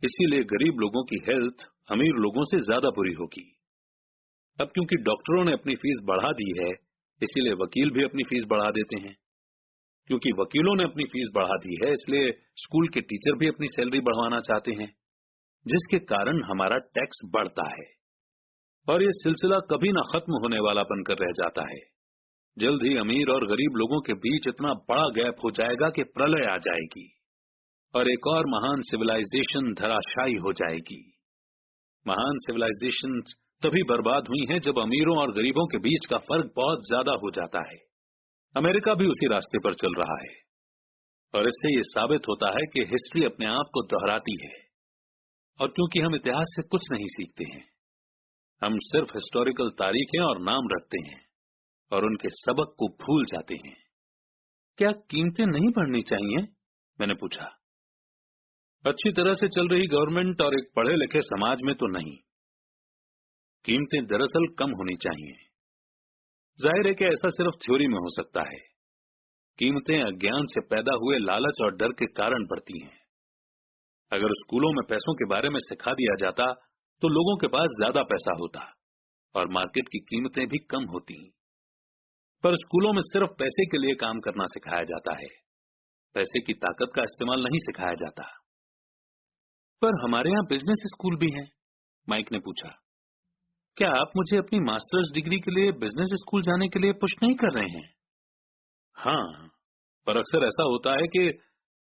इसीलिए गरीब लोगों की हेल्थ अमीर लोगों से ज्यादा बुरी होगी। अब क्योंकि डॉक्टरों ने अपनी फीस बढ़ा दी है, इसीलिए वकील भी अपनी फीस बढ़ा देते हैं। क्योंकि वकीलों ने अपनी फीस बढ़ा दी है, इसलिए स्कूल के टीचर भी अपनी सैलरी बढ़वाना चाहते हैं, जिसके कारण हमारा टैक्स बढ़ता है और यह सिलसिला कभी ना खत्म होने वाला बनकर रह जाता है। जल्द ही अमीर और गरीब लोगों के बीच इतना बड़ा गैप हो जाएगा कि प्रलय आ जाएगी और एक और महान सिविलाइजेशन धराशायी हो जाएगी। महान सिविलाइजेशन तभी बर्बाद हुई हैं जब अमीरों और गरीबों के बीच का फर्क बहुत ज्यादा हो जाता है। अमेरिका भी उसी रास्ते पर चल रहा है और इससे यह साबित होता है कि हिस्ट्री अपने आप को दोहराती है। और क्योंकि हम इतिहास से कुछ नहीं सीखते हैं, हम सिर्फ हिस्टोरिकल तारीखें और नाम रखते हैं और उनके सबक को भूल जाते हैं। क्या कीमतें नहीं बढ़नी चाहिए? मैंने पूछा। अच्छी तरह से चल रही गवर्नमेंट और एक पढ़े लिखे समाज में तो नहीं। कीमतें दरअसल कम होनी चाहिए। जाहिर है कि ऐसा सिर्फ थ्योरी में हो सकता है। कीमतें अज्ञान से पैदा हुए लालच और डर के कारण बढ़ती हैं। अगर स्कूलों में पैसों के बारे में सिखा दिया जाता तो लोगों के पास ज्यादा पैसा होता और मार्केट की कीमतें भी कम होती। पर स्कूलों में सिर्फ पैसे के लिए काम करना सिखाया जाता है, पैसे की ताकत का इस्तेमाल नहीं सिखाया जाता। पर हमारे यहाँ बिजनेस स्कूल भी हैं, माइक ने पूछा। क्या आप मुझे अपनी मास्टर्स डिग्री के लिए बिजनेस स्कूल जाने के लिए पुश नहीं कर रहे हैं? हाँ, पर अक्सर ऐसा होता है कि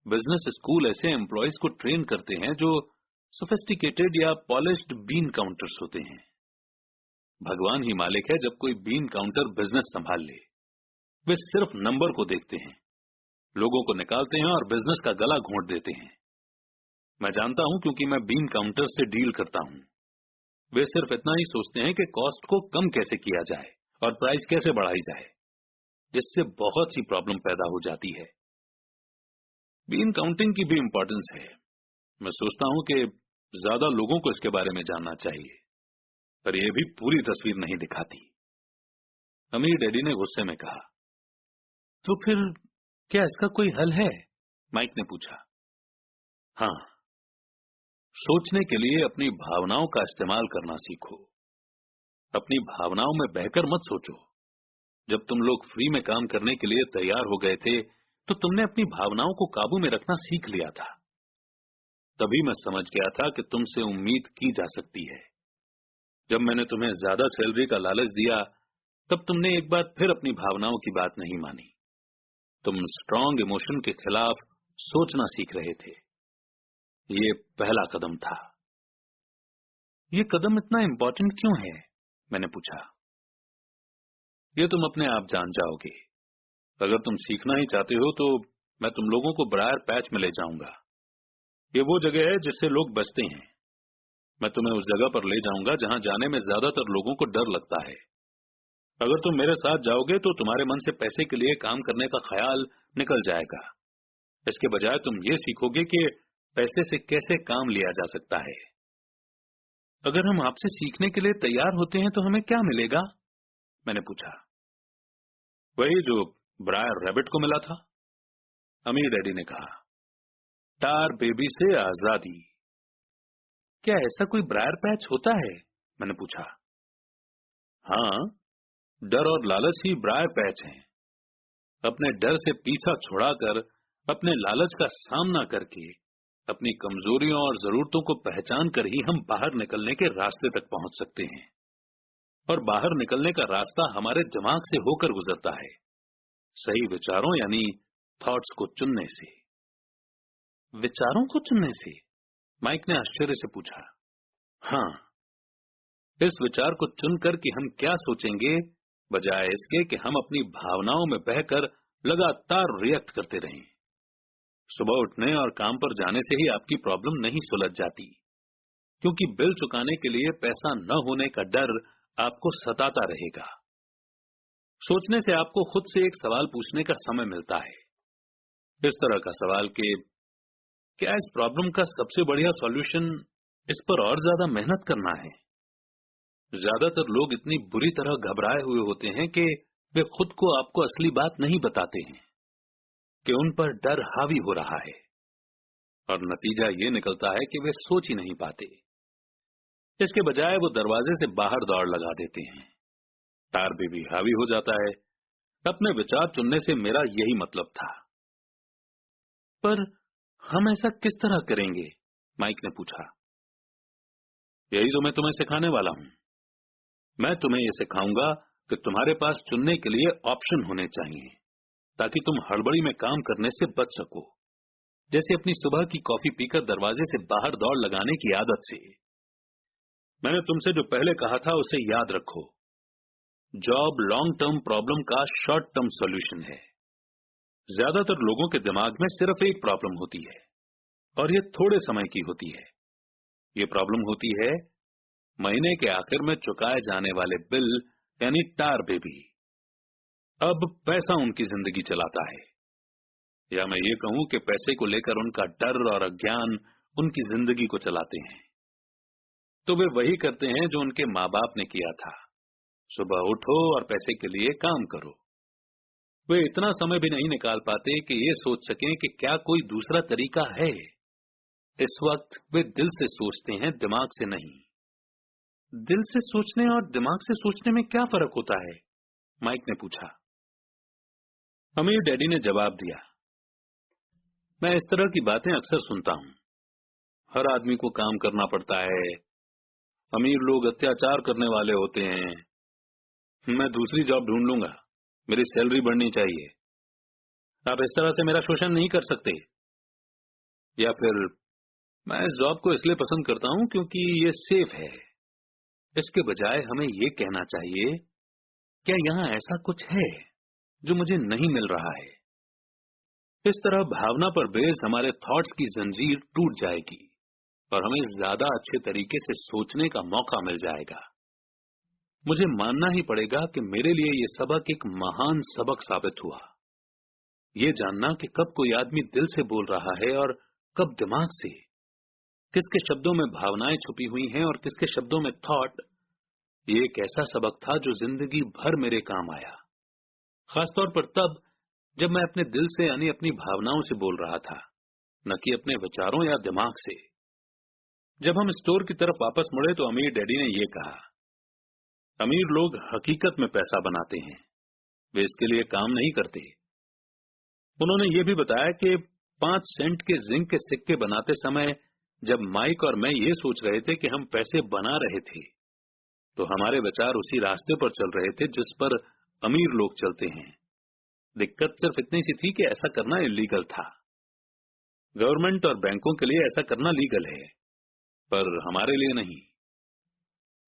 बिजनेस स्कूल ऐसे एम्प्लॉयज को ट्रेन करते हैं जो सोफिस्टिकेटेड या पॉलिश्ड बीन काउंटर्स होते हैं। भगवान ही मालिक है जब कोई बीन काउंटर बिजनेस संभाल ले। वे सिर्फ नंबर को देखते हैं, लोगों को निकालते हैं और बिजनेस का गला घोंट देते हैं। मैं जानता हूं क्योंकि मैं बीन काउंटर से डील करता हूं। वे सिर्फ इतना ही सोचते हैं कि कॉस्ट को कम कैसे किया जाए और प्राइस कैसे बढ़ाई जाए, जिससे बहुत सी प्रॉब्लम पैदा हो जाती है। बीन काउंटिंग की भी इंपॉर्टेंस है। मैं सोचता हूं कि ज्यादा लोगों को इसके बारे में जानना चाहिए, पर यह भी पूरी तस्वीर नहीं दिखाती। अमीर डैडी ने गुस्से में कहा। तो फिर क्या इसका कोई हल है? माइक ने पूछा। हाँ, सोचने के लिए अपनी भावनाओं का इस्तेमाल करना सीखो। अपनी भावनाओं में बहकर मत सोचो। जब तुम लोग फ्री में काम करने के लिए तैयार हो गए थे तो तुमने अपनी भावनाओं को काबू में रखना सीख लिया था। तभी मैं समझ गया था कि तुमसे उम्मीद की जा सकती है। जब मैंने तुम्हें ज्यादा सैलरी का लालच दिया तब तुमने एक बार फिर अपनी भावनाओं की बात नहीं मानी। तुम स्ट्रांग इमोशन के खिलाफ सोचना सीख रहे थे। ये पहला कदम था। ये कदम इतना इंपॉर्टेंट क्यों है? मैंने पूछा। ये तुम अपने आप जान जाओगे। अगर तुम सीखना ही चाहते हो तो मैं तुम लोगों को ब्रायर पैच में ले जाऊंगा। ये वो जगह है जिससे लोग बचते हैं। मैं तुम्हें उस जगह पर ले जाऊंगा जहां जाने में ज्यादातर लोगों को डर लगता है। अगर तुम मेरे साथ जाओगे तो तुम्हारे मन से पैसे के लिए काम करने का ख्याल निकल जाएगा। इसके बजाय तुम ये सीखोगे कि पैसे से कैसे काम लिया जा सकता है। अगर हम आपसे सीखने के लिए तैयार होते हैं तो हमें क्या मिलेगा? मैंने पूछा। वही जो ब्रायर रैबिट को मिला था, अमीर डैडी ने कहा। टार बेबी से आजादी। क्या ऐसा कोई ब्रायर पैच होता है? मैंने पूछा। हाँ, डर और लालच ही ब्रायर पैच हैं। अपने डर से पीछा छुड़ाकर अपने लालच का सामना करके अपनी कमजोरियों और जरूरतों को पहचान कर ही हम बाहर निकलने के रास्ते तक पहुंच सकते हैं। और बाहर निकलने का रास्ता हमारे दिमाग से होकर गुजरता है, सही विचारों यानी थॉट्स को चुनने से। विचारों को चुनने से? माइक ने आश्चर्य से पूछा। हाँ, इस विचार को चुनकर कि हम क्या सोचेंगे, बजाय इसके कि हम अपनी भावनाओं में बहकर लगातार रिएक्ट करते रहें। सुबह उठने और काम पर जाने से ही आपकी प्रॉब्लम नहीं सुलझ जाती, क्योंकि बिल चुकाने के लिए पैसा न होने का डर आपको सताता रहेगा। सोचने से आपको खुद से एक सवाल पूछने का समय मिलता है, इस तरह का सवाल कि क्या इस प्रॉब्लम का सबसे बढ़िया सॉल्यूशन इस पर और ज्यादा मेहनत करना है? ज्यादातर लोग इतनी बुरी तरह घबराए हुए होते हैं कि वे खुद को आपको असली बात नहीं बताते हैं कि उन पर डर हावी हो रहा है, और नतीजा ये निकलता है कि वे सोच ही नहीं पाते। इसके बजाय वो दरवाजे से बाहर दौड़ लगा देते हैं। टार बेबी हावी हो जाता है। अपने विचार चुनने से मेरा यही मतलब था। पर हम ऐसा किस तरह करेंगे? माइक ने पूछा। यही तो मैं तुम्हें सिखाने वाला हूं। मैं तुम्हें यह सिखाऊंगा कि तुम्हारे पास चुनने के लिए ऑप्शन होने चाहिए, ताकि तुम हड़बड़ी में काम करने से बच सको। जैसे अपनी सुबह की कॉफी पीकर दरवाजे से बाहर दौड़ लगाने की आदत से। मैंने तुमसे जो पहले कहा था उसे याद रखो। जॉब लॉन्ग टर्म प्रॉब्लम का शॉर्ट टर्म सॉल्यूशन है। ज्यादातर लोगों के दिमाग में सिर्फ एक प्रॉब्लम होती है, और यह थोड़े समय की होती है। यह प्रॉब्लम होती है महीने के आखिर में चुकाए जाने वाले बिल, यानी टार बेबी। अब पैसा उनकी जिंदगी चलाता है, या मैं ये कहूं कि पैसे को लेकर उनका डर और अज्ञान उनकी जिंदगी को चलाते हैं। तो वे वही करते हैं जो उनके माँ बाप ने किया था। सुबह उठो और पैसे के लिए काम करो। वे इतना समय भी नहीं निकाल पाते कि ये सोच सकें कि क्या कोई दूसरा तरीका है। इस वक्त वे दिल से सोचते हैं, दिमाग से नहीं। दिल से सोचने और दिमाग से सोचने में क्या फर्क होता है? माइक ने पूछा। अमीर डैडी ने जवाब दिया, मैं इस तरह की बातें अक्सर सुनता हूं। हर आदमी को काम करना पड़ता है, अमीर लोग अत्याचार करने वाले होते हैं। मैं दूसरी जॉब ढूंढ लूंगा, मेरी सैलरी बढ़नी चाहिए। आप इस तरह से मेरा शोषण नहीं कर सकते। या फिर मैं इस जॉब को इसलिए पसंद करता हूं क्योंकि ये सेफ है। इसके बजाय हमें ये कहना चाहिए, क्या यहां ऐसा कुछ है जो मुझे नहीं मिल रहा है? इस तरह भावना पर बेस हमारे थॉट्स की जंजीर टूट जाएगी और हमें ज्यादा अच्छे तरीके से सोचने का मौका मिल जाएगा। मुझे मानना ही पड़ेगा कि मेरे लिए ये सबक एक महान सबक साबित हुआ। ये जानना कि कब कोई आदमी दिल से बोल रहा है और कब दिमाग से, किसके शब्दों में भावनाएं छुपी हुई हैं और किसके शब्दों में थॉट, ये एक ऐसा सबक था जो जिंदगी भर मेरे काम आया। खासतौर पर तब जब मैं अपने दिल से यानी अपनी भावनाओं से बोल रहा था, न कि अपने विचारों या दिमाग से। जब हम स्टोर की तरफ वापस मुड़े तो अमीर डैडी ने यह कहा, अमीर लोग हकीकत में पैसा बनाते हैं, वे इसके लिए काम नहीं करते। उन्होंने ये भी बताया कि 5 सेंट के जिंक के सिक्के बनाते समय जब माइक और मैं ये सोच रहे थे कि हम पैसे बना रहे थे, तो हमारे विचार उसी रास्ते पर चल रहे थे जिस पर अमीर लोग चलते हैं। दिक्कत सिर्फ इतनी सी थी कि ऐसा करना इलीगल था। गवर्नमेंट और बैंकों के लिए ऐसा करना लीगल है, पर हमारे लिए नहीं।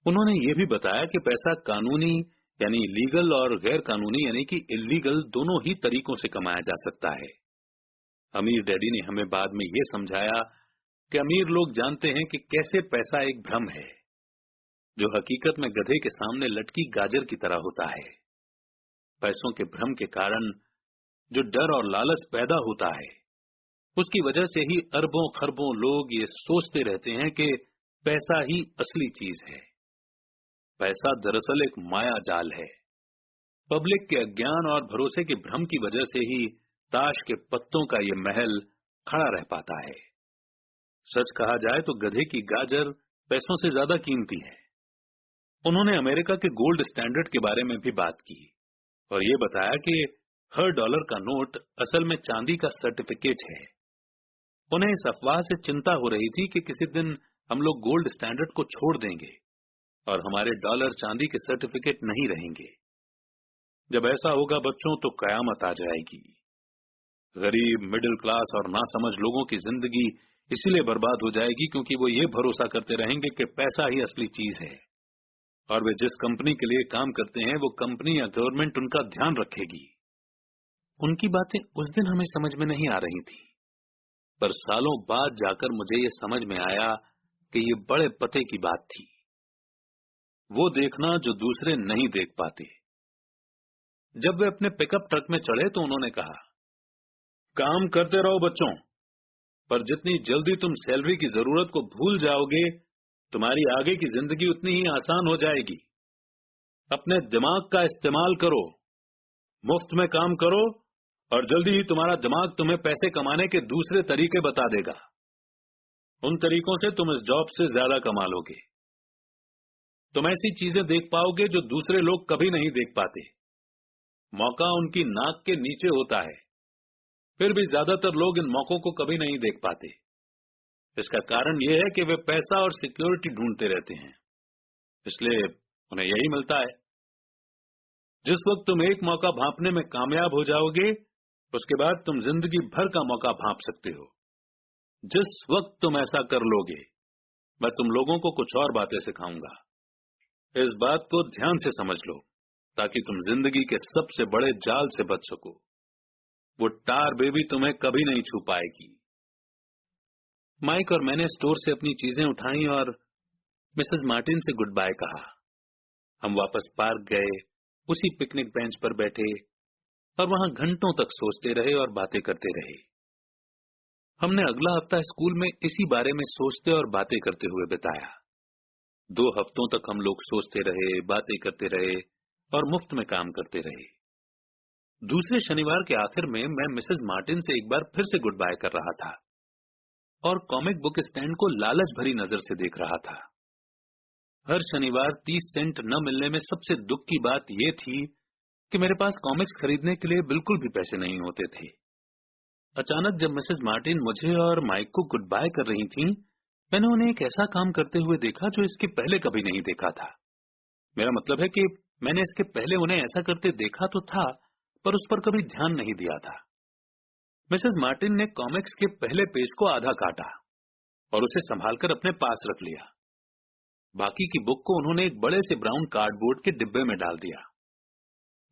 उन्होंने ये भी बताया कि पैसा कानूनी यानी लीगल और गैर कानूनी यानी कि इलीगल दोनों ही तरीकों से कमाया जा सकता है। अमीर डैडी ने हमें बाद में ये समझाया कि अमीर लोग जानते हैं कि कैसे पैसा एक भ्रम है, जो हकीकत में गधे के सामने लटकी गाजर की तरह होता है। पैसों के भ्रम के कारण जो डर और लालच पैदा होता है, उसकी वजह से ही अरबों खरबों लोग ये सोचते रहते हैं कि पैसा ही असली चीज है। पैसा दरअसल एक माया जाल है। पब्लिक के अज्ञान और भरोसे के भ्रम की वजह से ही ताश के पत्तों का ये महल खड़ा रह पाता है। सच कहा जाए तो गधे की गाजर पैसों से ज्यादा कीमती है। उन्होंने अमेरिका के गोल्ड स्टैंडर्ड के बारे में भी बात की और ये बताया कि हर डॉलर का नोट असल में चांदी का सर्टिफिकेट है। उन्हें इस अफवाह से चिंता हो रही थी कि किसी दिन हम लोग गोल्ड स्टैंडर्ड को छोड़ देंगे और हमारे डॉलर चांदी के सर्टिफिकेट नहीं रहेंगे। जब ऐसा होगा बच्चों, तो कयामत आ जाएगी। गरीब, मिडिल क्लास और नासमझ लोगों की जिंदगी इसीलिए बर्बाद हो जाएगी क्योंकि वो ये भरोसा करते रहेंगे कि पैसा ही असली चीज है और वे जिस कंपनी के लिए काम करते हैं वो कंपनी या गवर्नमेंट उनका ध्यान रखेगी। उनकी बातें उस दिन हमें समझ में नहीं आ रही थी, पर सालों बाद जाकर मुझे ये समझ में आया कि ये बड़े पते की बात थी। वो देखना जो दूसरे नहीं देख पाते। जब वे अपने पिकअप ट्रक में चढ़े तो उन्होंने कहा, काम करते रहो बच्चों, पर जितनी जल्दी तुम सैलरी की जरूरत को भूल जाओगे, तुम्हारी आगे की जिंदगी उतनी ही आसान हो जाएगी। अपने दिमाग का इस्तेमाल करो, मुफ्त में काम करो और जल्दी ही तुम्हारा दिमाग तुम्हें पैसे कमाने के दूसरे तरीके बता देगा। उन तरीकों से तुम इस जॉब से ज्यादा कमा लोगे। तुम ऐसी चीजें देख पाओगे जो दूसरे लोग कभी नहीं देख पाते। मौका उनकी नाक के नीचे होता है, फिर भी ज्यादातर लोग इन मौकों को कभी नहीं देख पाते। इसका कारण यह है कि वे पैसा और सिक्योरिटी ढूंढते रहते हैं, इसलिए उन्हें यही मिलता है। जिस वक्त तुम एक मौका भांपने में कामयाब हो जाओगे, उसके बाद तुम जिंदगी भर का मौका भांप सकते हो। जिस वक्त तुम ऐसा कर लोगे, मैं तुम लोगों को कुछ और बातें सिखाऊंगा। इस बात को ध्यान से समझ लो ताकि तुम जिंदगी के सबसे बड़े जाल से बच सको। वो टार बेबी तुम्हें कभी नहीं छू पाएगी। माइक और मैंने स्टोर से अपनी चीजें उठाई और मिसेस मार्टिन से गुड बाय कहा। हम वापस पार्क गए, उसी पिकनिक बेंच पर बैठे और वहां घंटों तक सोचते रहे और बातें करते रहे। हमने अगला हफ्ता स्कूल में इसी बारे में सोचते और बातें करते हुए बिताया। 2 हफ्तों तक हम लोग सोचते रहे, बातें करते रहे और मुफ्त में काम करते रहे। दूसरे शनिवार के आखिर में मैं मिसेस मार्टिन से एक बार फिर से गुड बाय कर रहा था और कॉमिक बुक स्टैंड को लालच भरी नजर से देख रहा था। हर शनिवार 30 सेंट न मिलने में सबसे दुख की बात यह थी कि मेरे पास कॉमिक्स खरीदने के लिए बिल्कुल भी पैसे नहीं होते थे। अचानक जब मिसेस मार्टिन मुझे और माइक को गुड बाय कर रही थीं, मैंने उन्हें एक ऐसा काम करते हुए देखा जो इसके पहले कभी नहीं देखा था। मेरा मतलब है कि मैंने इसके पहले उन्हें ऐसा करते देखा तो था, पर उस पर कभी ध्यान नहीं दिया था। मिसेस मार्टिन ने कॉमिक्स के पहले पेज को आधा काटा और उसे संभालकर अपने पास रख लिया। बाकी की बुक को उन्होंने एक बड़े से ब्राउन कार्डबोर्ड के डिब्बे में डाल दिया।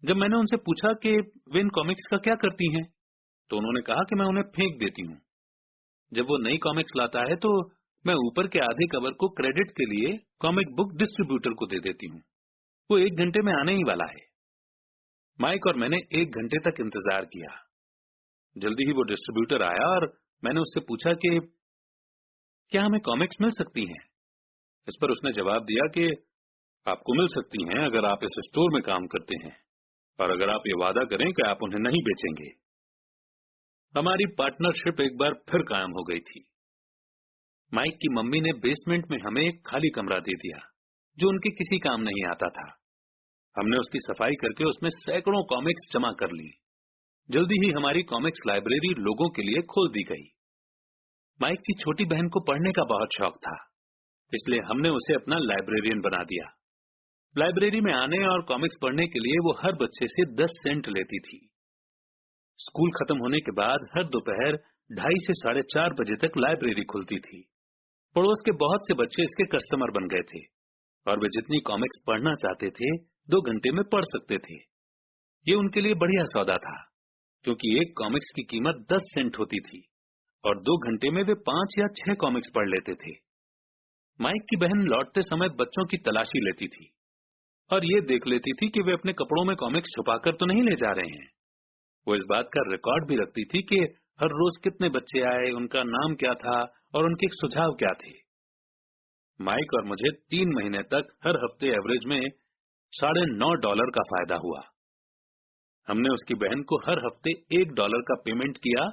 जब मैंने उनसे पूछा कि वे इन कॉमिक्स का क्या करती हैं, तो उन्होंने कहा कि मैं उन्हें फेंक देती हूँ। जब वो नई कॉमिक्स लाता है तो मैं ऊपर के आधे कवर को क्रेडिट के लिए कॉमिक बुक डिस्ट्रीब्यूटर को दे देती हूँ। वो 1 घंटे में आने ही वाला है। माइक और मैंने 1 घंटे तक इंतजार किया। जल्दी ही वो डिस्ट्रीब्यूटर आया और मैंने उससे पूछा कि क्या हमें कॉमिक्स मिल सकती हैं। इस पर उसने जवाब दिया कि आपको मिल सकती हैं अगर आप इस स्टोर में काम करते हैं और अगर आप ये वादा करें कि आप उन्हें नहीं बेचेंगे। हमारी पार्टनरशिप एक बार फिर कायम हो गई थी। माइक की मम्मी ने बेसमेंट में हमें एक खाली कमरा दे दिया जो उनके किसी काम नहीं आता था। हमने उसकी सफाई करके उसमें सैकड़ों कॉमिक्स जमा कर ली। जल्दी ही हमारी कॉमिक्स लाइब्रेरी लोगों के लिए खोल दी गई। माइक की छोटी बहन को पढ़ने का बहुत शौक था, इसलिए हमने उसे अपना लाइब्रेरियन बना दिया। लाइब्रेरी में आने और कॉमिक्स पढ़ने के लिए वो हर बच्चे से 10 सेंट लेती थी। स्कूल खत्म होने के बाद हर दोपहर 2:30 से 4:30 बजे तक लाइब्रेरी खुलती थी। पड़ोस के बहुत से बच्चे इसके कस्टमर बन गए थे और वे जितनी कॉमिक्स पढ़ना चाहते थे 2 घंटे में पढ़ सकते थे। ये उनके लिए बढ़िया सौदा था, क्योंकि एक कॉमिक्स की कीमत 10 सेंट होती थी और 2 घंटे में वे 5 या 6 कॉमिक्स पढ़ लेते थे। माइक की बहन लौटते समय बच्चों की तलाशी लेती थी और ये देख लेती थी कि वे अपने कपड़ों में कॉमिक्स छुपाकर तो नहीं ले जा रहे हैं। वो इस बात का रिकॉर्ड भी रखती थी कि हर रोज कितने बच्चे आए, उनका नाम क्या था और उनके सुझाव क्या थे। माइक और मुझे 3 महीने तक हर हफ्ते एवरेज में $9.5 का फायदा हुआ। हमने उसकी बहन को हर हफ्ते $1 का पेमेंट किया